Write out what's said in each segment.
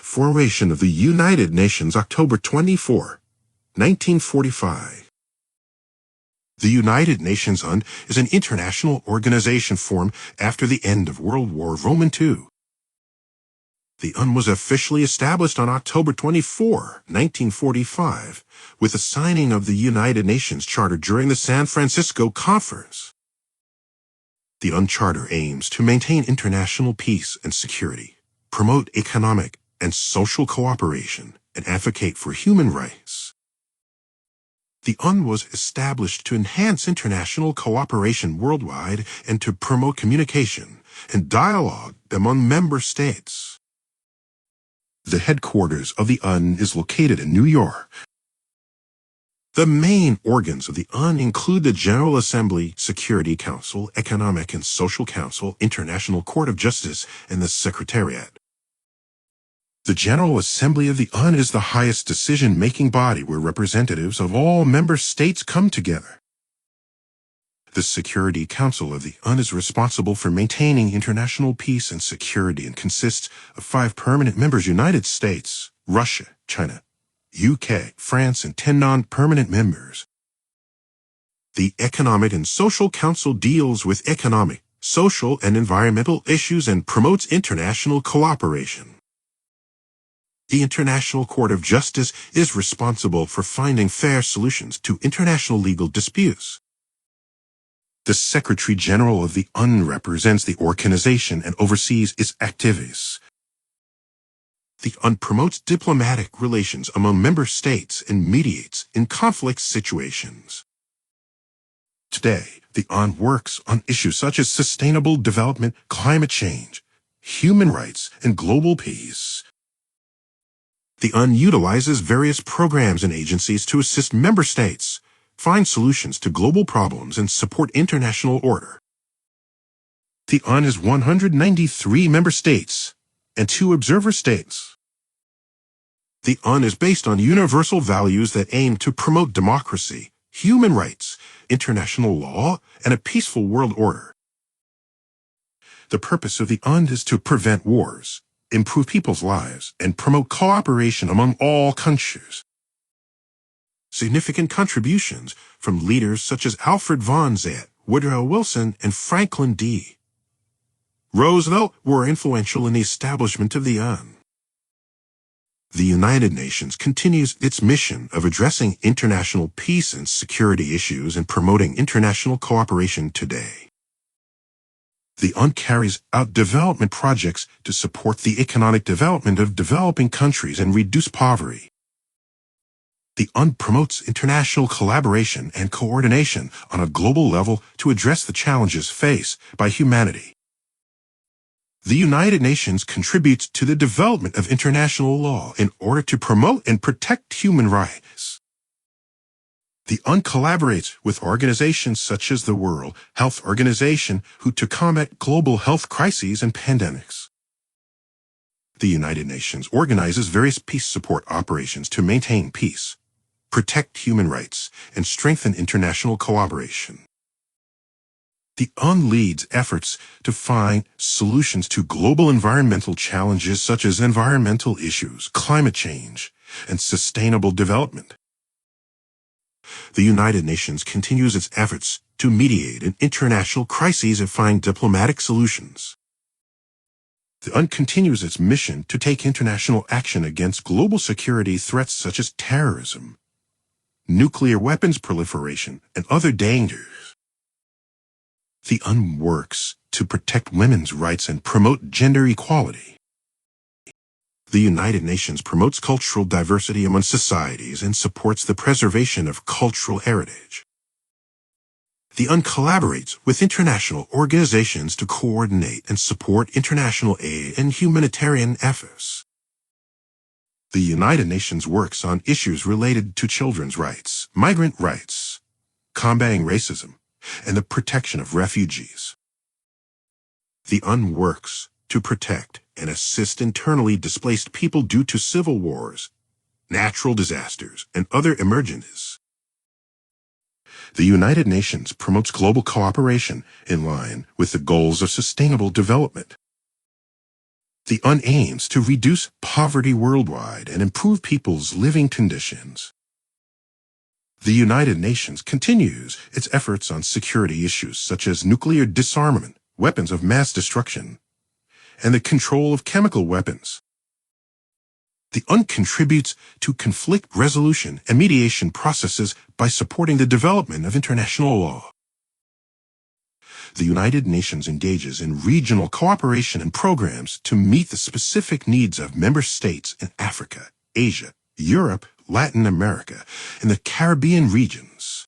Formation of the United Nations, October 24, 1945. The United Nations UN is an international organization formed after the end of World War II. The UN was officially established on October 24, 1945, with the signing of the United Nations Charter during the San Francisco Conference. The UN Charter aims to maintain international peace and security, promote economic and social cooperation, and advocate for human rights. The UN was established to enhance international cooperation worldwide and to promote communication and dialogue among member states. The headquarters of the UN is located in New York. The main organs of the UN include the General Assembly, Security Council, Economic and Social Council, International Court of Justice, and the Secretariat. The General Assembly of the UN is the highest decision-making body where representatives of all member states come together. The Security Council of the UN is responsible for maintaining international peace and security and consists of 5 permanent members: United States, Russia, China, UK, France, and 10 non-permanent members. The Economic and Social Council deals with economic, social, and environmental issues and promotes international cooperation. The International Court of Justice is responsible for finding fair solutions to international legal disputes. The Secretary-General of the UN represents the organization and oversees its activities. The UN promotes diplomatic relations among member states and mediates in conflict situations. Today, the UN works on issues such as sustainable development, climate change, human rights, and global peace. The UN utilizes various programs and agencies to assist member states, find solutions to global problems, and support international order. The UN has 193 member states and 2 observer states. The UN is based on universal values that aim to promote democracy, human rights, international law, and a peaceful world order. The purpose of the UN is to prevent wars, improve people's lives, and promote cooperation among all countries. Significant contributions from leaders such as Alfred von Zayat, Woodrow Wilson, and Franklin D. Roosevelt were influential in the establishment of the UN. The United Nations continues its mission of addressing international peace and security issues and promoting international cooperation today. The UN carries out development projects to support the economic development of developing countries and reduce poverty. The UN promotes international collaboration and coordination on a global level to address the challenges faced by humanity. The United Nations contributes to the development of international law in order to promote and protect human rights. The UN collaborates with organizations such as the World Health Organization to combat global health crises and pandemics. The United Nations organizes various peace support operations to maintain peace, protect human rights, and strengthen international cooperation. The UN leads efforts to find solutions to global environmental challenges such as environmental issues, climate change, and sustainable development. The United Nations continues its efforts to mediate in international crises and find diplomatic solutions. The UN continues its mission to take international action against global security threats such as terrorism, nuclear weapons proliferation, and other dangers. The UN works to protect women's rights and promote gender equality. The United Nations promotes cultural diversity among societies and supports the preservation of cultural heritage. The UN collaborates with international organizations to coordinate and support international aid and humanitarian efforts. The United Nations works on issues related to children's rights, migrant rights, combating racism, and the protection of refugees. The UN works to protect and assist internally displaced people due to civil wars, natural disasters, and other emergencies. The United Nations promotes global cooperation in line with the goals of sustainable development. The UN aims to reduce poverty worldwide and improve people's living conditions. The United Nations continues its efforts on security issues such as nuclear disarmament, weapons of mass destruction, and the control of chemical weapons. The UN contributes to conflict resolution and mediation processes by supporting the development of international law. The United Nations engages in regional cooperation and programs to meet the specific needs of member states in Africa, Asia, Europe, Latin America, and the Caribbean regions.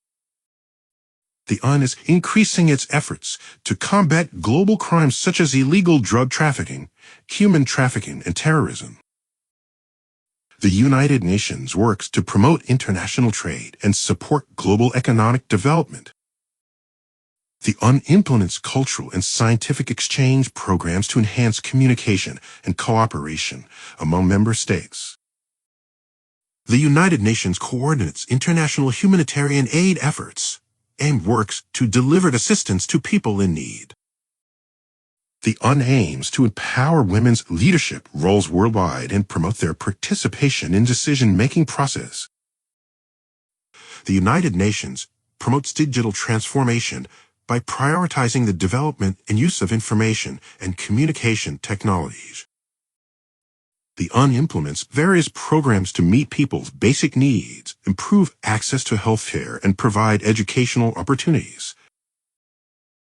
The UN is increasing its efforts to combat global crimes such as illegal drug trafficking, human trafficking, and terrorism. The United Nations works to promote international trade and support global economic development. The UN implements cultural and scientific exchange programs to enhance communication and cooperation among member states. The United Nations coordinates international humanitarian aid efforts and works to deliver assistance to people in need. The UN aims to empower women's leadership roles worldwide and promote their participation in decision-making process. The United Nations promotes digital transformation by prioritizing the development and use of information and communication technologies. The UN implements various programs to meet people's basic needs, improve access to health care, and provide educational opportunities.